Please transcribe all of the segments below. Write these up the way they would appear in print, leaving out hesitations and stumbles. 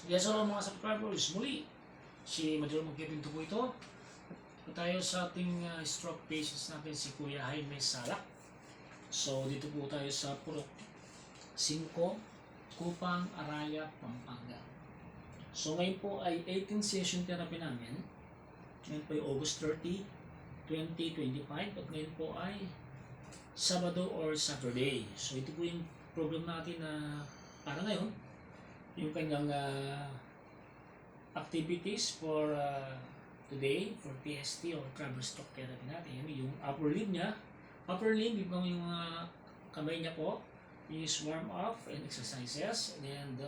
Yes, hello mga subscribers. Muli, si Maduro Magpipinto po ito. Ito tayo sa ating stroke patients natin, si Kuya Jaime Salak. So, dito po tayo sa Purok 5, Kupang, Araya, Pampanga. So, ngayon po ay 18 session therapy namin. Ngayon po ay August 30, 2025. At ngayon po ay Sabado or Saturday. So, ito po yung program natin na para ngayon. Yung kanyang activities for today, for PST or traverse stroke therapy natin. Yung upper limb niya. Upper limb, yung kamay niya po is warm up and exercises. And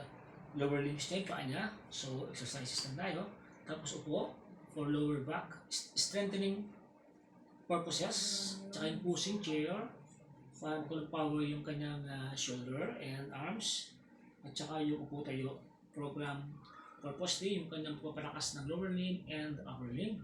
lower limb strength, paa niya. So, exercises lang tayo. Tapos upo for lower back. Strengthening purposes. Tsaka yung pushing chair. Para power yung kanyang shoulder and arms. At saka yung upo tayo program purposely, yung kanyang papalakas ng lower limb and upper limb.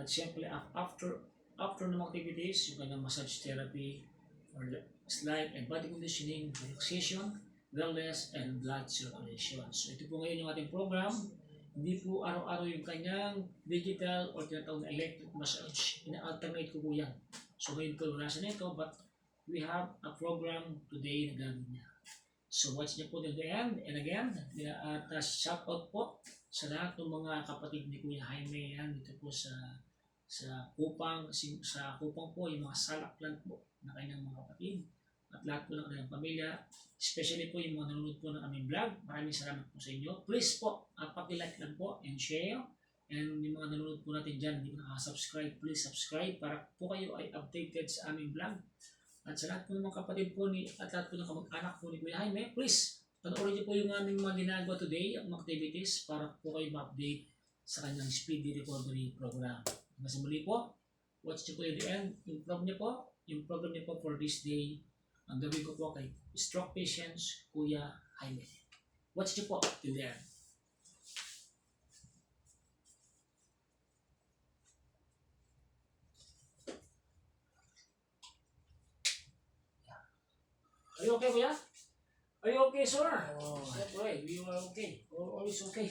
At siyempre, after ng activities, yung kanyang massage therapy for slight and body conditioning, relaxation, wellness, and blood circulation. So ito po ngayon yung ating program. Hindi po araw-araw yung kanyang digital or tinatawag na electric massage. Ina-alternate ko po yan. So ngayon po wala siya nito, but we have a program today na gagawin niya. So watch niyo po till the end. And again, shout out po sa lahat ng mga kapatid ni Kuya Jaime yan dito po sa Kupang, po, yung mga Salak clan po na kanyang mga kapatid at lahat po ng kanyang pamilya, especially po yung mga nanonood po ng aming vlog. Maraming salamat po sa inyo. Please po, paki-like lang po and share. And yung mga nanonood po natin dyan, hindi po nakaka-subscribe, please subscribe para po kayo ay updated sa aming vlog. At sa lahat po ng mga kapatid po at lahat po ng kamag-anak po ni Kuya Jaime, please, panoorin niyo po yung aming mga ginagawa today, ang activities, para po kayo ma-update sa kanyang speedy recovery program. Mas muli po, watch niyo po yung the end, yung program niyo po for this day, ang gawin ko po kay stroke patients, Kuya Jaime. Watch niyo po till the end. Are you okay, Kuya? Are you okay, sir? Oh, okay. We are okay. Always okay.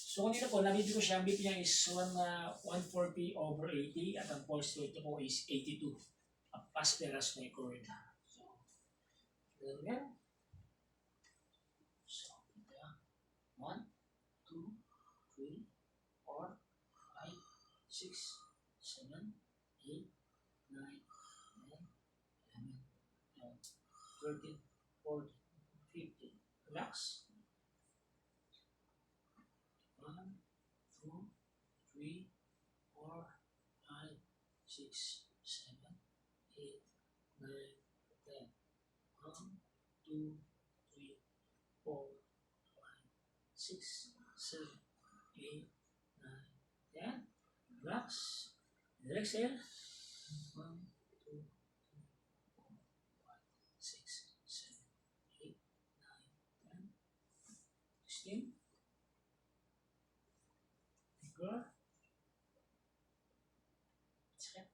So, kanina po, nabibig ko siya. Ang BP niya is 140/80 at ang pulse rate po is 82. Ang pasteras na record. So, ganyan. So, 1, 2, 3, 4, 5, 6, 7, 8, 9, 13, 14, 15. Relax. 1, 2, 3, 4, 5, 6, 7, 8, 9, 10. 1, 2, 3, 4, 5, 6, 7, 8, 9, 10. Relax. Exhale. 1, 2, 6, 7, 8, 9, 10, 16. Good. Check.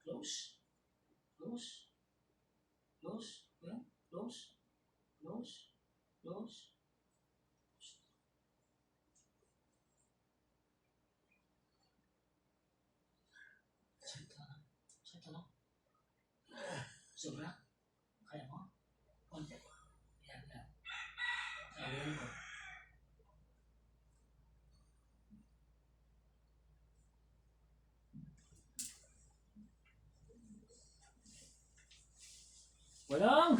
Close. Close, close, yeah, close, close, close. Sakit lang. Sobra. Kaya mo? Konti. Yan, yan. Ayan ko. Walang!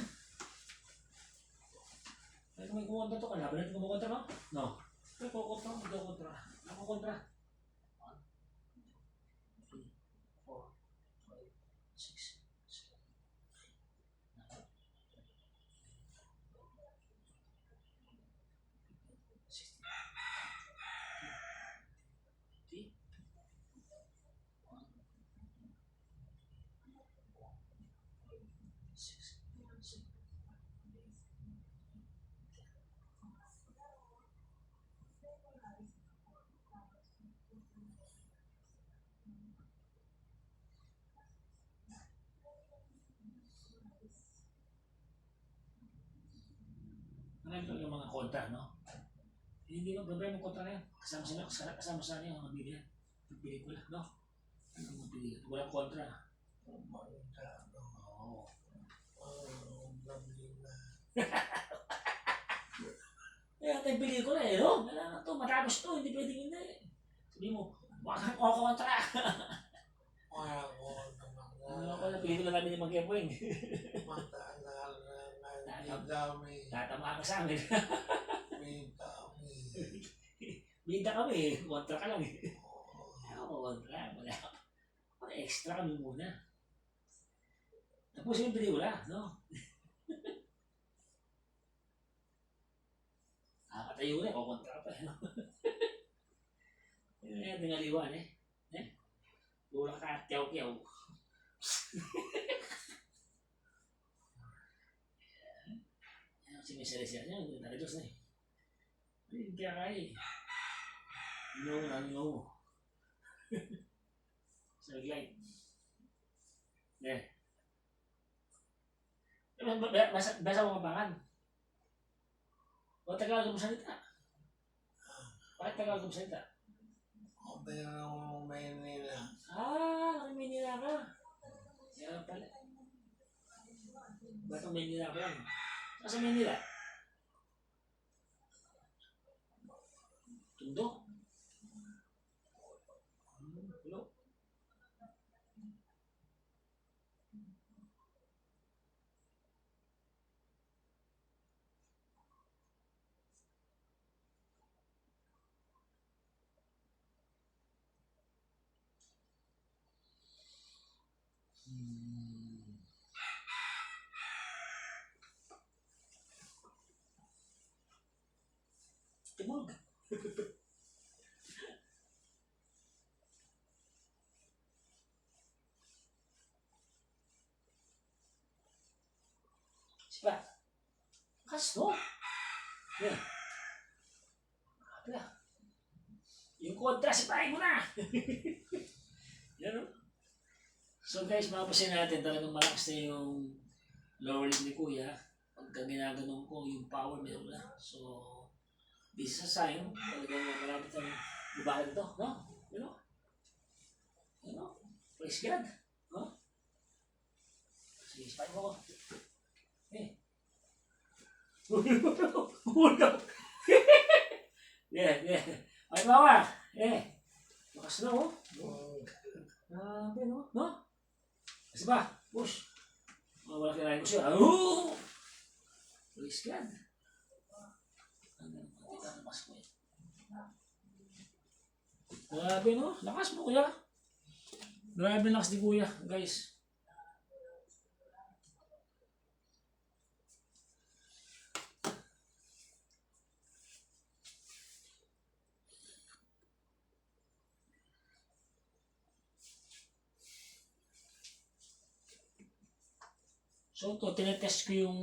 Ano may kukontra to? Kalaban natin kumontra, no? No. May kukontra, magkukontra. Nakukontra. 1, 2, 3, 4, 5, 6, 7, 8, 9, 10, 16, kontra, no? Hindi mo problema kontra na yan. Kasama sa ano yung mabili yan. Yung pelikula, no? Ano mo pili? Walang kontra. Oo. Kaya tayo pelikula eh, no? Kailangan to, matapos to, hindi pwedeng hindi. Sabi mo, baka kang kontra. Ano ko na, pelikula namin ni Mang Kepoing. Tatama ka sa amin. Binta kami, kontra ka lang eh. Ako, kontra, wala. Extra kami muna. Tapos yung pelikula, no? Nakakatayo na, kukontra pa. Yun na yung tingaliwan eh. Wala ka at kiyaw-kiyaw. Kasi may salesya niya, hindi nakados na eh. Hindi kaya kaya eh. No. Saglight. Basa mo kabangan. O Tagalog mo salita. Bakit Tagalog mo salita? Maynila. Maynila ka. Kaya pala. Ba't ang Maynila ka lang? Saan sa Maynila? Tundo? Hello? Timog. Sipa. Kas, no? Yan. Yung kontra, sipahin mo na! Yan, no? So guys, mapapasin natin talagang malakas na yung lower limb ni Kuya. Pagka ginaganon ko, yung power meron na. So, this is a sign. Talagang malapit ang lubahan ito, no? You know? You know? Praise God. No? Sige, sipahin mo ko. Hulog! Yeah. Ay, mama! Lakas na, oh. Grabe, no? No? Kasi ba? Push. Wala kinahin ko siya. Praise God. Grabe, no? Lakas mo, kuya. Grabe lakas ni kuya, guys. So, tinetest ko yung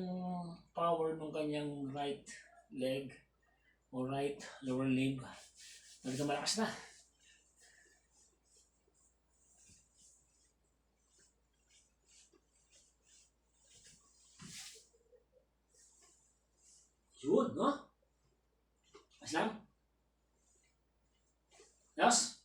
power ng kanyang right leg o right lower limb. Talaga malakas na. Yun, no? Mas lang? Yes?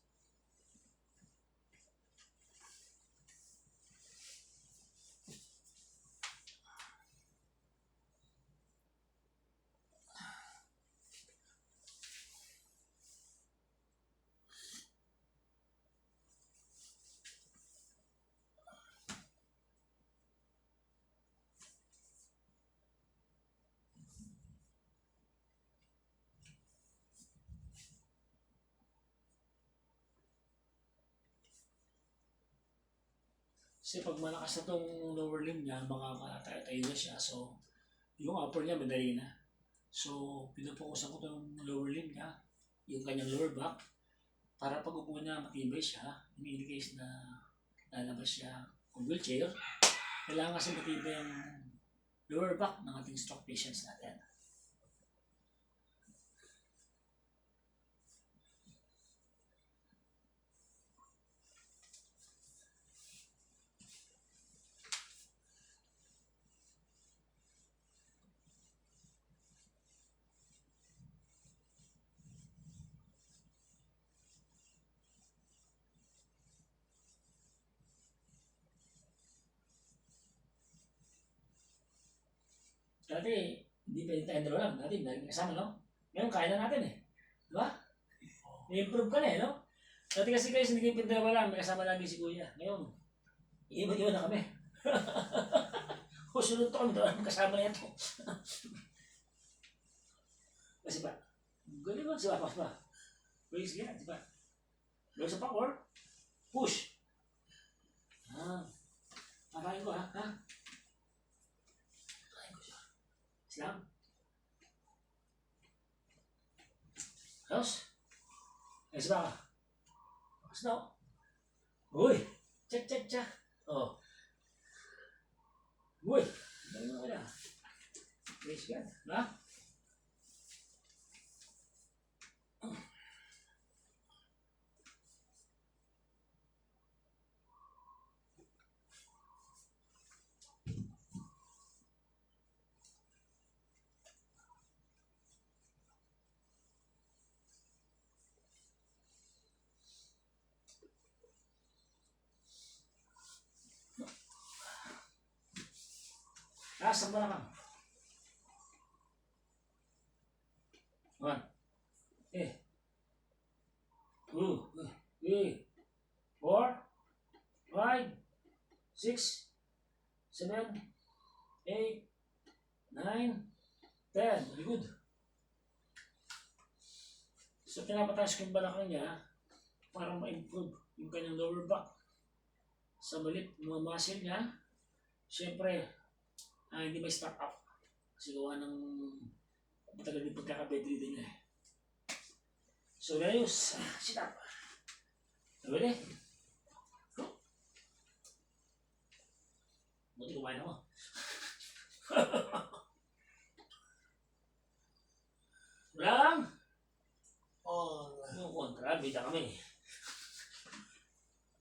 Kasi pag malakas na itong lower limb niya, makakatayo na siya. So, yung upper niya, madali na. So, pinupokusan ko itong lower limb niya, yung kanyang lower back, para pag upo niya, matibay siya. In case na lalabas siya kung wheelchair, kailangan kasi matibay ang lower back ng ating stroke patients natin. Dati, hindi pwede tayong dalawa lang. Dati, lagi kasama, no? Ngayon, kaya na natin eh. Di ba? I-improve ka na eh, no? Dati kasi guys, hindi kayo dalawa lang. May kasama lagi si Kuya. Ngayon, iiwan na kami. O sunod to kami, dalawa kasama na ito. Kasi ba, galing mo, si Papas ba? Please, sige, di ba? Gawin sa power, push. Pakain ko ha? Pakain ko siya. Islam? Ayos? Ayos ba ka? Ayos na o. Uy! Check. Oh. Uy! Galing mo kaya. Please, yan. Ha? Taas ang balakang. 1, 2, 3, 4, 5, 6, 7, 8, 9, 10. Very good. So, pinapataas ko yung balakang niya para ma-improve yung kanyang lower back. Sa malit, mga muscle niya, siyempre, hindi may start up. Kasi gawa ng matagal din pagkaka-bedridden niya. So, gayos, sit up. Pwede? Buti kumain ako. Wala lang. Yung kontra, bida kami.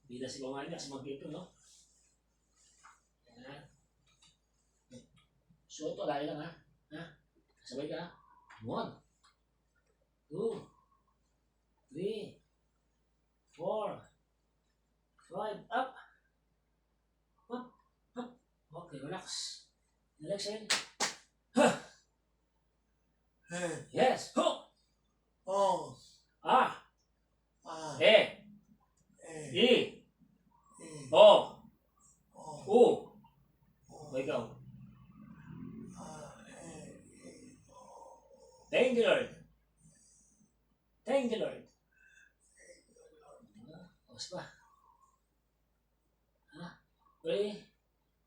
Bida si kumain niya, si Magpito, no? Yan. So, ito, layo lang ha? Sabay ka ha? 1, 2, 3, 4, 5, up. Okay, relax. Exhale. Yes. Ho. A. E. I. O. U. O, ikaw. Thank you, Lord. Thank you, Lord. Tapos pa. 3,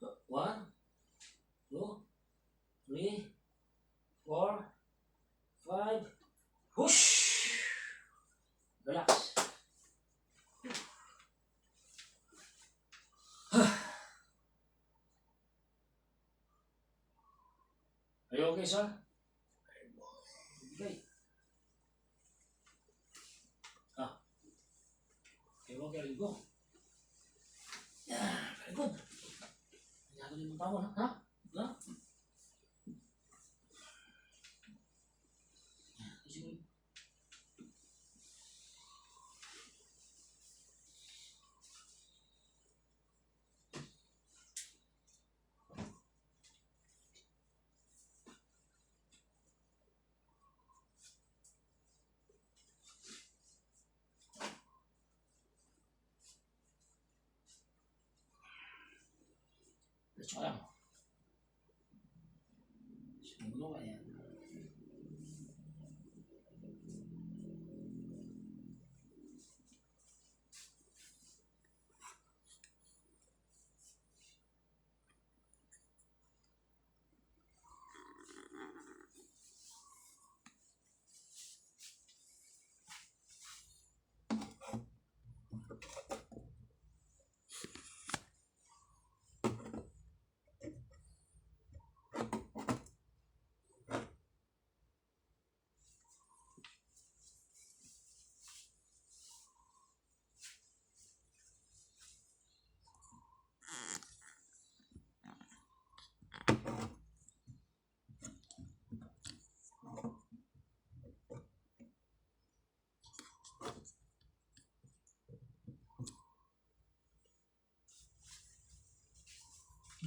1, 2, 3, 4, 5, push! Relax. Are you okay, sir? Okay. Okay, go. Yeah, very good. Kaya mo pa mo, ha? Let's try lang. Siguro kaya.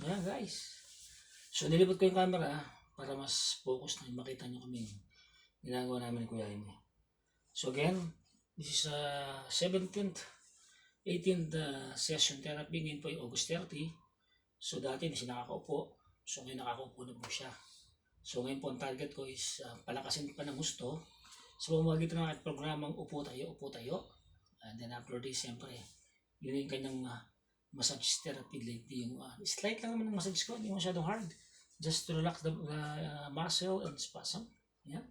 Ayan guys. So nilipot ko yung camera para mas focus na makita nyo kami yung ginagawa namin ni Kuya Jaime. So again, this is 17th, 18th session therapy. Ngayon po ay August 30. So dati hindi siya nakakaupo. So ngayon nakakaupo na po siya. So ngayon po ang target ko is palakasin pa ng gusto. So pamamagitan ng ating programang Upo Tayo. And then after this, siyempre, yun yung kanyang massage therapy lately. Yung slight lang naman ng massage ko, hindi masyadong hard. Just to relax the muscle and spasm. Yan.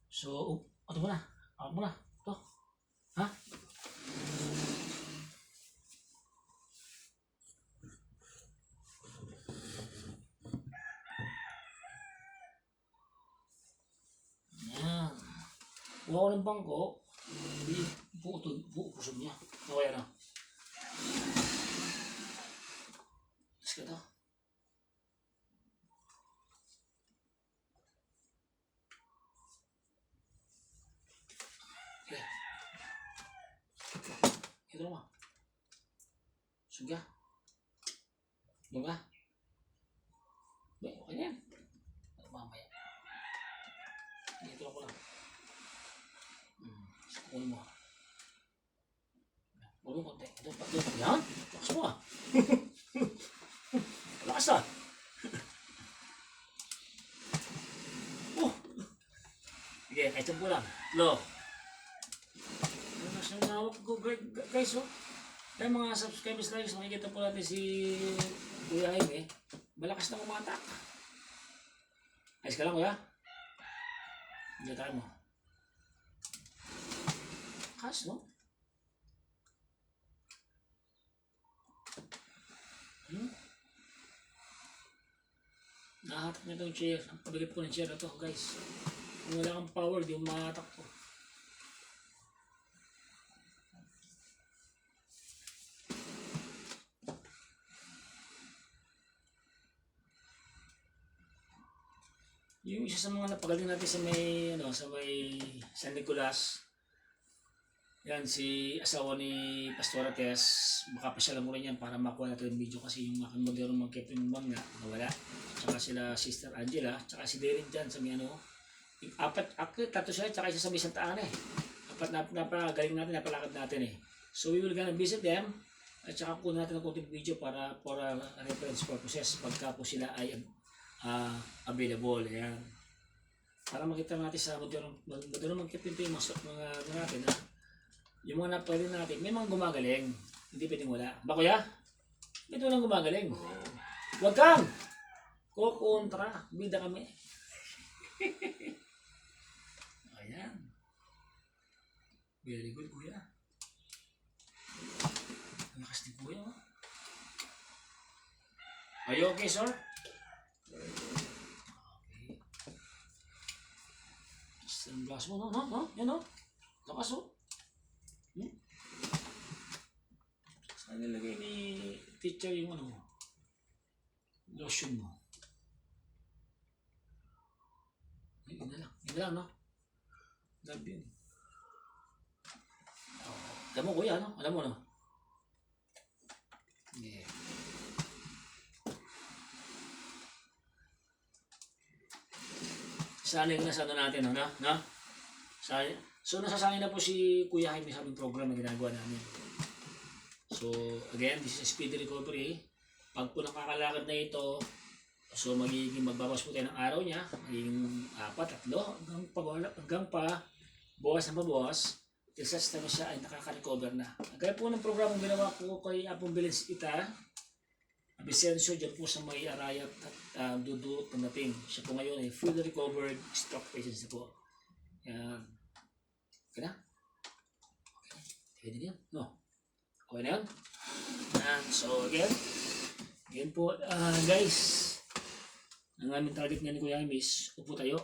So, ito muna. Ako muna. Ito. Ha? Yan. Kuha ko ng bangko. Buo puso niya. Okay na. Let's go to. Okay. Ito naman. Suga. Bunga. Okay na yan. Mamaya. Ito ako lang. Kukunin mo. Kunin mo konti. Ito pa. Yan. Lakas mo ah. Lakas ah. Oh. Sige, kahit saan po lang. Lo. Mas yung nawak ko guys oh. Kaya mga subscribers guys, makikita po natin si Kuya Jaime. Malakas na kumatak. Ayos ka lang kuya. Hindi tayo mo. Kas no? Nahatak na itong chair. Ang pabilip ko ng chair na ito guys. Kung wala kang power, di mo mahatak to. Yung isa sa mga napagaling natin sa may San Nicolas. Yan si asawa ni Pastora Tess. Makapasyalan mo rin yan para makuha natin yung video kasi yung aking modelo mga Kevin Manga nawala. Tsaka sila Sister Angela, tsaka si Darren dyan sa may yung tatlo sila, tsaka isa sa may Santa Ana eh. Apat napagaling natin, napalakad natin eh. So we will gonna visit them at tsaka kunin natin ng konting video para reference purposes pagka po sila ay available. Yan. Para makita natin sa modelo magkipin yung mga natin ha. Yung mga napagaling natin, may mga gumagaling. Hindi pwedeng wala. Ba kuya? Ito lang gumagaling. Huwag kang! Kukontra. Bida kami. Ayan. Very good kuya. Ang lakas ni kuya. Oh. Are you okay sir? Okay. Just ang glass mo no? Yan no? Lakas oh. Saan nilagay ni teacher yung lotion mo? Yun na lang, no? Love yun. Alam mo kuya, no? Alam mo, no? Yeah. Sanay na sana natin, no? So, nasasanay na po si Kuya Jaime sa aming program na ginagawa namin. So, again, this is speed recovery. Pag po nakakalakad na ito, so magbabawas po tayo ng araw niya, magiging 4, 3, hanggang pa, bawas na bawas, till sa time siya ay nakaka-recover na. Kaya po ng programang ginawa ko kay Apong Bilens Ita, Vicencio, dyan po sa may Arayat at Dudu Pagdating. Siya po ngayon ay fully recovered stroke patient na po. Yan. Okay na? Okay. Pwede yan? No? Okay na yun? And so again po guys, ang aming target nga ni Kuya Jaime is upo tayo.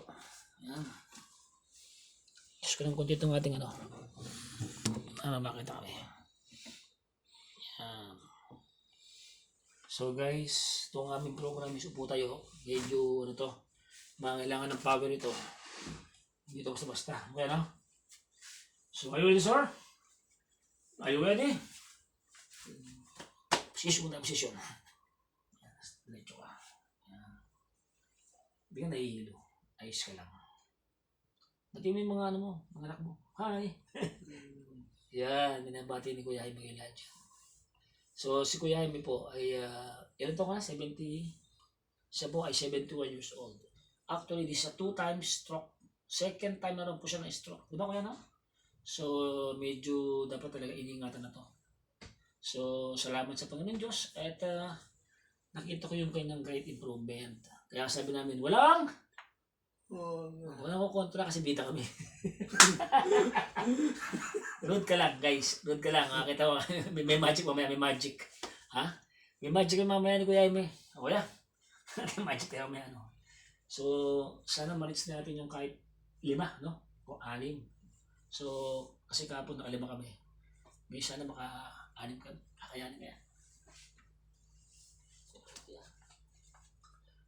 Yan. Just ko lang konti itong ating makita kami. Yan. So guys, itong aming program is upo tayo. Medyo mangailangan ng power ito. Dito basta-basta. Okay na? So are you ready sir? Are you ready? Position muna, position. Diretso ka. Hindi ka nahihilo. Ayos ka lang. Dati mo yung mga ano mo, mga anak mo. Hi! Yan, binabati ni Kuya Jaime Elijah. So, si Kuya Jaime po ay, ilan to ka? 70? Siya po ay 71 years old. Actually, this is a 2 times stroke. Second time na rin po siya na stroke. Di ba Kuya, no? So, medyo dapat talaga iningatan na to. So, salamat sa Panginoon Diyos. At nakita ko yung kanyang great improvement. Kaya sabi namin, walang ko kontra kasi bita kami. Road ka lang, guys. Road ka lang. Kita mo, may magic mamaya, may magic. Ha? May magic mamaya ni Kuya Jaime. O ya? May magic tayo mamaya, no? So, sana ma-reach natin yung kahit 5, no? O 6. So, kasi kahapon naka-5 kami. May sana maka-6 ka. Kakayanin kaya.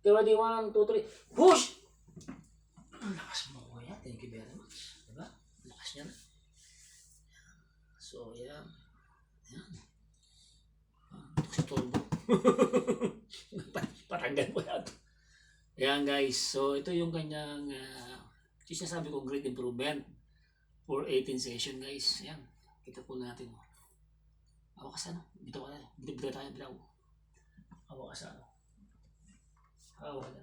Kaya di 1, 2, 3. Push! Ang lakas mo, Kuya. Thank you very much. Diba? Ang lakas niya na. So, yan. Yan. Si Turbo. Patanggal mo yan. Yan, guys. So, ito yung kanyang sinasabi kong great improvement for 18 session, guys. Yan. Kita po natin. Awa ka sa ano? Bito ka na. Bito tayo. Bilaw. Awa ka sa ano? Awa ka na.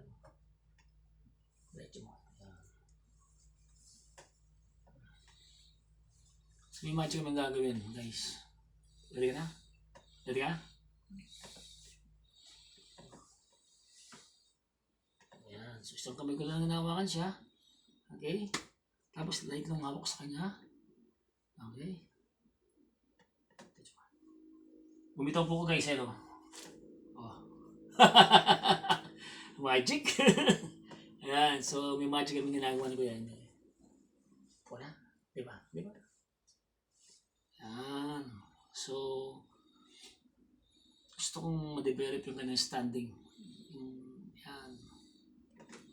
Diretso mo. So, may magic kami gagawin, guys. Ready ka na? Ready ka? Ayan. So, isang kamay ko lang nanawakan siya. Okay? Tapos, like nung hawak sa kanya. Okay? Bumitaw po ko, guys. Hello. Oh. Magic. Ayan. So, may magic kami ginagawa ni Kuya. Wala? Diba? Diba? Yan. So, gusto kong ma-develop yung kanyang standing. Yan.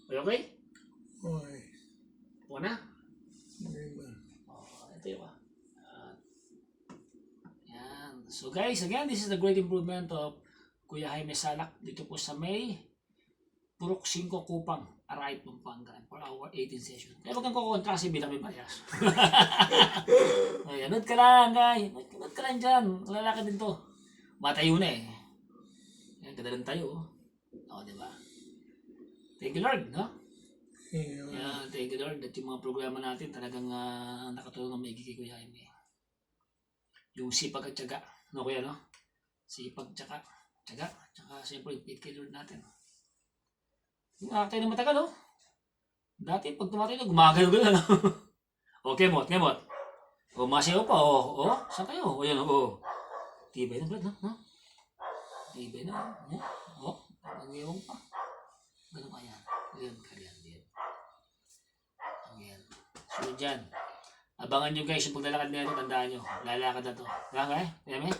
Okay? Okay. Puka na? Okay ba? Ito yung yan. So guys, again, this is the great improvement of Kuya Jaime Salak dito po sa May Purok 5 Kupang, Aray, Pampanga for our 18 session. Kaya huwag kang kukontra kasi bilang may parehas. Ayan, nood ka lang, guys. Nood ka lang dyan. Lalaki din to. Matayo na eh. Ayan, ganda lang tayo. O, diba? Thank you, Lord, no? Ayan, thank you, Lord. At yung mga programa natin talagang nakatulong ng maigi kay Kuya Jaime. Yung sipag at tiyaga. No, Kuya, no? Sipag, tiyaga. Tsaka siyempre yung faith kay Lord natin. Yung tayo na matagal, oh. Dati, pag tumatay na, gumagalaw na. O, kemot. O, masayaw pa, o. Saan kayo? O, yan, o. Tibay na, Brad, no? Tibay na, o. Pag-iwang pa. Ganun ka yan. Yan. Ayan. So, dyan. Abangan nyo, guys, yung paglalakad nito, tandaan nyo. Lalakad na to. Diba, kaya? Kaya, may?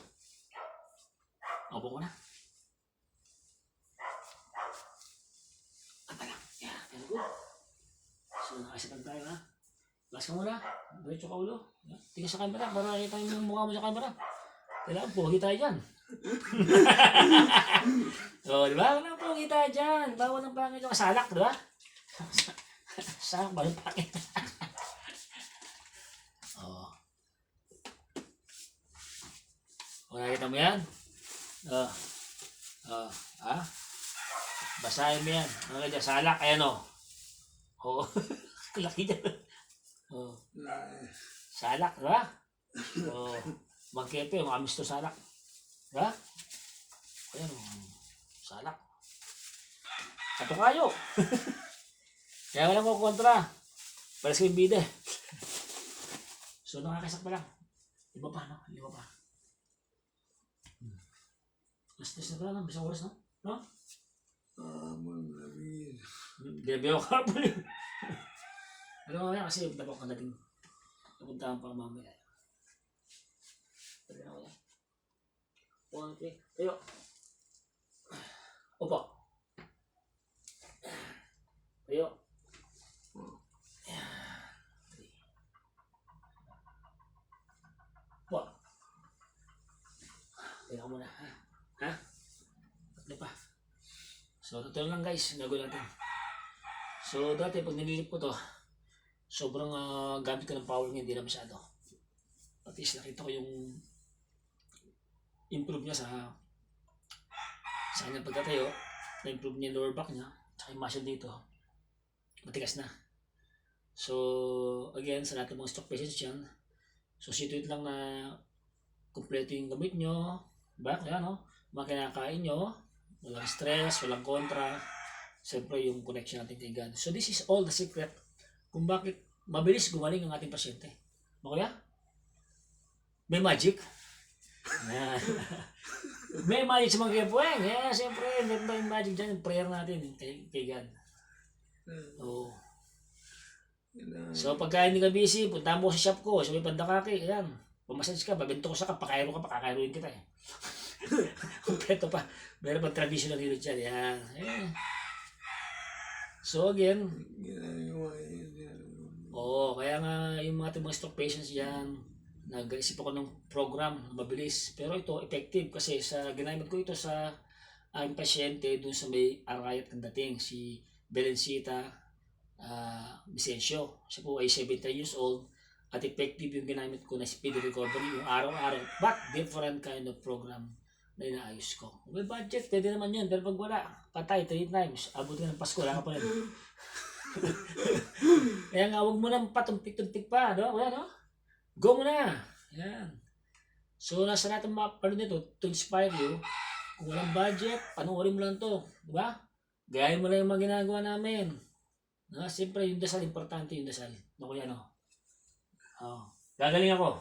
Opo ko na. So, nakasipan tayo, ha? Balas ka muna. Diretso ka ulo. Tingnan sa camera para nakita yung mukha mo sa camera. Kailangan pogi tayo dyan. So, di ba? Kailangan pogi tayo dyan. Bawal ng pangit yung kasalak, di ba? Salak ba yung pangit? Oh. O, nakita mo yan? Ha? Basahin mo yan. Ano ka dyan? Salak, ayan o. Oo. Laki dyan. Oo. Salak, diba? Oo. Magkepe, makamis to salak. Diba? Ayan o. Salak. Sato kayo. Kaya walang kukontra. Paras ko yung bida. So, nakakasak pa lang. Iba pa, no? Iba pa. Last na pala, no? Bisang oras, no? No? Gabi ako kapal yun. Alam mo mamaya kasi dabak ka natin. Napuntahan pa mamaya. Pwede na ko yan. 1, 3. Tayo. Opo. Tayo. Opo. Tayo ka muna. Ha? Ano pa? So, totoo lang guys. Gagawin natin. So dati pag nililip ko to, sobrang gamit ko ng power niya, hindi na masyado. At least nakita ko yung improve niya sa kanyang pagkatayo, na-improve niya yung lower back niya, tsaka yung muscle dito, matigas na. So again, sa lahat ng mga stock patients yan, so situate lang na kumpleto yung gamit nyo, back, yan, no? Mga kinakain nyo, walang stress, walang kontra, siyempre yung connection natin kay God. So this is all the secret kung bakit mabilis gumaling ang ating pasyente. Makuya? May magic? Yan. May magic sa mga kipueng. Yeah, siyempre, may magic dyan. Yung prayer natin kay God. Oo. So pagka hindi ka busy, punta mo sa shop ko, sa may Pandakaki, ayan. Pumassage ka, babento ko sa kapakairo ka, pakakairuin kita eh. Kompleto pa. Meron pang traditional healer dyan. Yan. Ayan. So again, kaya nga yung mga stock patients dyan, nag-isip ako ng program na mabilis. Pero ito, effective kasi ginamit ko ito sa ang pasyente dun sa may Arayat ng dating, si Belencita Vicencio. Siya po ay 70 years old at effective yung ginamit ko na speed recovery, yung araw-araw. But different kind of program na inaayos ko. May budget, pwede naman yun. Pero pag wala, patay 3 times. Abutin ng Pasko, wala ka pa rin. Kaya nga, huwag mo nang patumpik-tumpik pa. No? Kaya, no? Go mo na. Yan. So, nasa natin mapalo nito to inspire you. Kung walang budget, panoorin mo lang to. Diba? Gayahin mo lang yung mga ginagawa namin. No? Siyempre, yung dasal, importante yung dasal. No, kuya, no? Gagaling ako.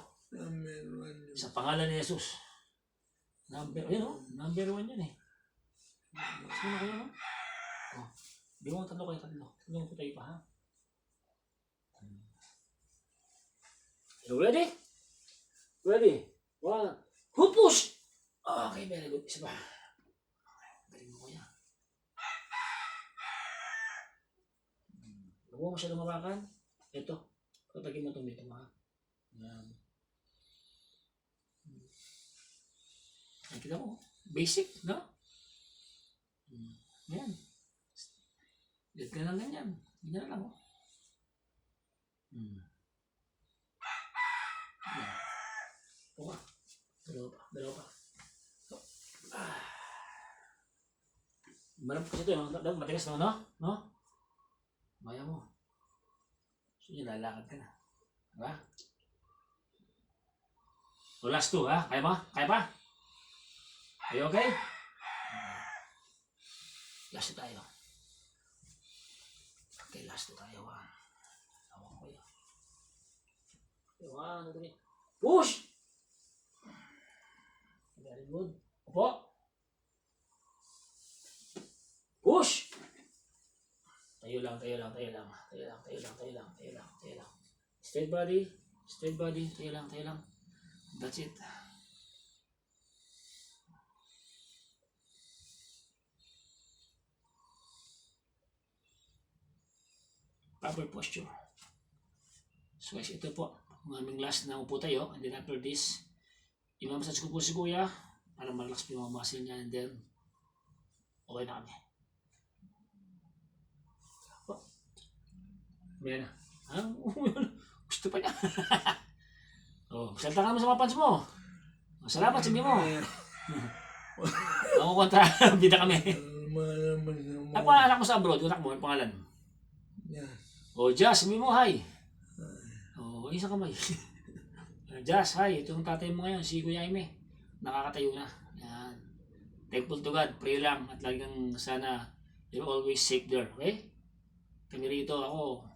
Sa pangalan ni Jesus. Number 1 yun eh. Sino na kuya, no? Di mo tatlo kayo, tatlo. Tatlo ko tayo pa, ha? Ready? Ready? 1. Push! Okay, very good. Isa pa. Galing mo kuya. Huwag mo masyadong mabakan. Ito. Patagin mo itong dito, ha? Yan. Nakita mo. Basic, no? Yan. Dito ka lang ganyan. Ganyan lang, oh. Yan. Ito ka. Dalawa pa. Malap kasi ito, matigas na, no? Maya mo. So yun, lalakad ka na. Diba? So last 2, ha? Kaya ba? Kaya pa? Are you okay? Last 2 tayo. Okay, last 2 tayo. 1. Tawag ko yun. 1, 2, 3. Push! Very good. Opo. Push! Tayo lang. Straight body. Tayo lang. That's it. Proper posture. So guys, ito po ang aming last na upo tayo. And then after this, i-massage ko po si kuya para malakas po yung mga muscle niya, and then okay na kami. Yan na. Gusto pa niya. Salta ka naman sa mga pants mo. Salamat, sabi mo. Ako kontra, bida kami. Ako anak mo sa abroad, anak mo, ang pangalan. Jazz, sabi mo, hi. Isang kamay. Jazz, hi. Ito yung tatay mo ngayon, si Kuya Jaime. Nakakatayo na. Yan. Thankful to God, pray lang. At lagi kang sana, you're always safe there. Okay? Kami rito, ako,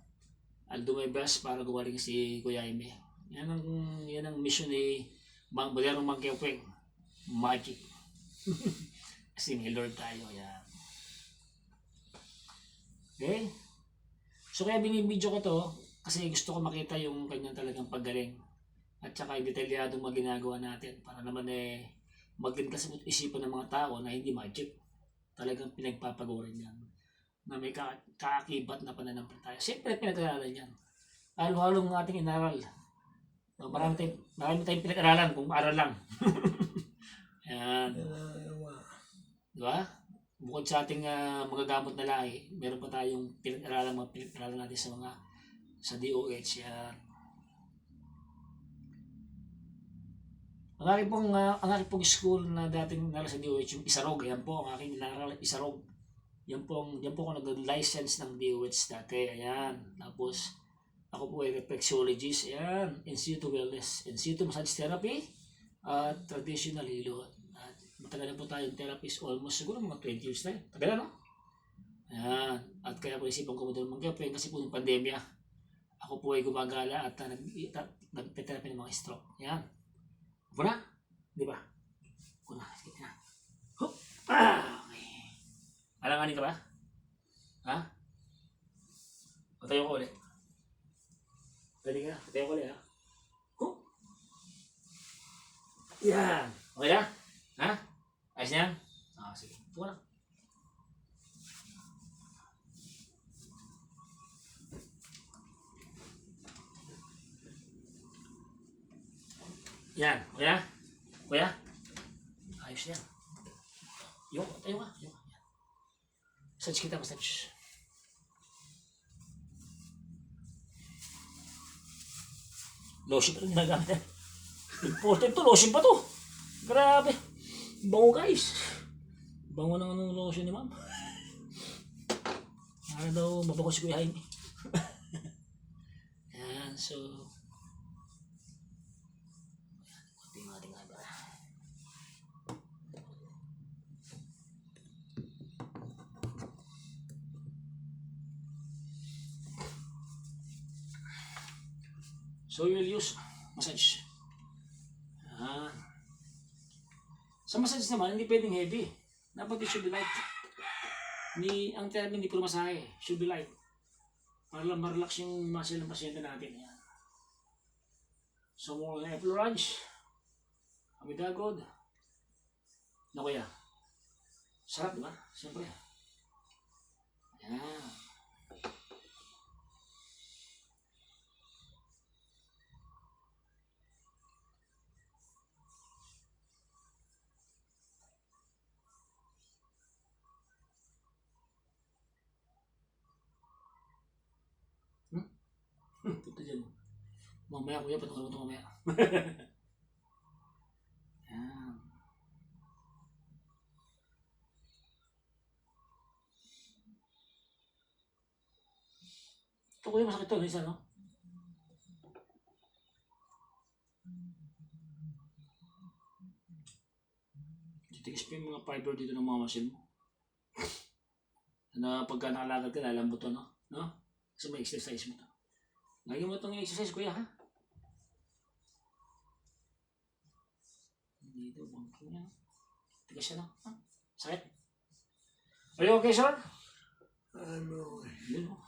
I'll do my best para gumaling si Kuya Jaime. Yan ang mission ni Modernong Mangkewpeng. Magic. Kasi may Lord tayo. Yan. Okay? So kaya binibidyo ko to kasi gusto ko makita yung kanyang talagang paggaling. At saka yung detalyadong mga ginagawa natin para naman maging kasamot isipan ng mga tao na hindi magic. Talagang pinagpapagurin yan. Na may kaakibat na pananampalataya. Siyempre pinag-aralan yan. Halo-halo ng ating inaral. So, marami tayong pinag-aralan kung aral lang. Yan. Diba? bukod sa ating mga gamot na lahi, meron pa tayong pinag-aralan natin sa DOH. Yan. Ang aking pong school na dating naral sa DOH, yung Isarog, yan po ang aking naral, Isarog. Yan po ako nag-license ng DOH dati. Ayan. Tapos, ako po ay reflexologist. Ayan. Institute of Wellness. Institute of Massage Therapy. At traditional hilo. At matagal na po tayong therapist. Almost siguro mga 20 years na. Tagal na, no? Ayan. At kaya po isipan ko mo doon mag-girlfriend kasi po ng pandemya. Ako po ay gumagala at nag-therapy ng mga stroke. Ayan. Upo na? Di ba? Upo na. Sige na. Hup! Okay. Alanganin ka ba? Ha? Patayo ko ulit. Pwede ka? Patayo ko ulit, ha? Hup! Yan! Okay na? Ha? Ayos na yan? Sige. Upo na. Yan. Okay na? Kuya? Ayos na yan. Yung, tayo ka. Yung. Massage kita, massage. Lotion pa rin ginagamit. Important to, lotion pa to. Grabe. Bango guys. Bango ng anong lotion ni ma'am. Para daw mabango si Kuya Jaime. Yan, so. Kunti mga ating aga. So you will use massage. Sa massage naman, hindi pwedeng heavy. Dapat it should be light. Ang therapy hindi puro masahe. Should be light. Para lang ma-relax yung muscle ng pasyente natin. Yan. So more than effleurage. Amidagod. Ano kaya? Sarap, di ba? Siyempre. Yan. Puto dyan. Mamaya kuya, patukan mo ito mamaya. Yan. Ito kuya, masakit ito. Isa, no? Titigas pa yung mga fiber dito ng mga muscle mo. Na pagka nakalagad ka, lalambot to, no? No? So may exercise mo to. Lagi mo itong exercise, kuya, ha? Dito, bangking niya. Tigas siya, no? Ha? Sakit? Are you okay, sir? I'm okay. Yun, no?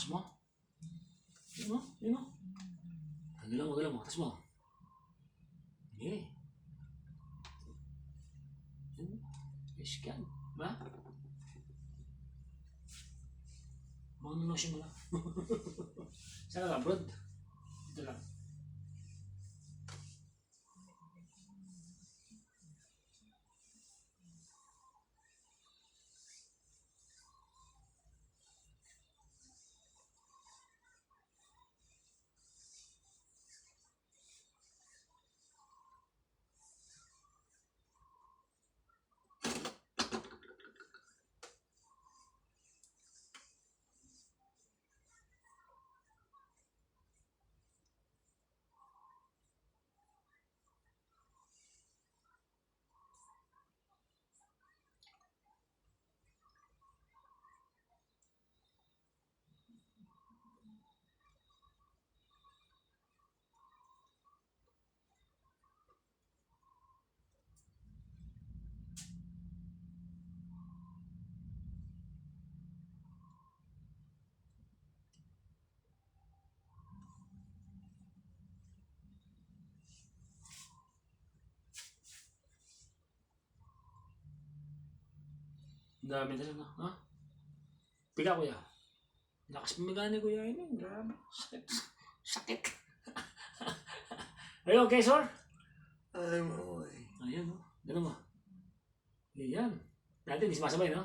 Taas mo. Yun mo, yun mo. Galaw mo, taas mo. Okay. Yun. Yes, can. Ba? Mga nunosyo mo lang. Saan ka abroad? Ito lang. Ang dami na lang, ha? Piga, kuya. Lakas pumiga ni kuya yun. Grabe. Sakit. Sakit. Are you okay, sir? I'm okay. Ayan, oh. Ganun mo. Ayan. Dati hindi sumasabay, no?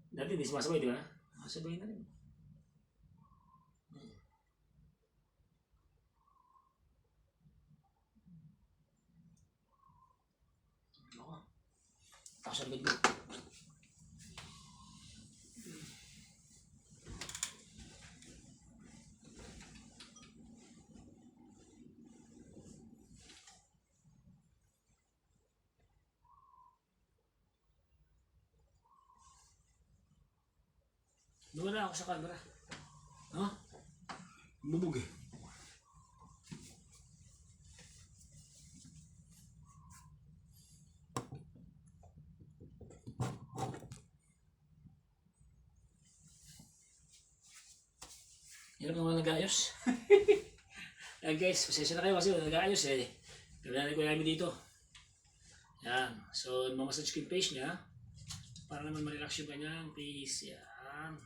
Dati hindi sumasabay, di ba? Masabay na rin. Ako. Tapos ang bigla. Nawala ako sa camera. Ha? Bubog eh. Hirap naman nag-ayos. Yan guys, pasensya na kayo kasi nag-ayos eh. Kailangan ko namin dito. Yan. So, mamassage ko yung face niya para naman ma-relax yung kanyang face. Yan.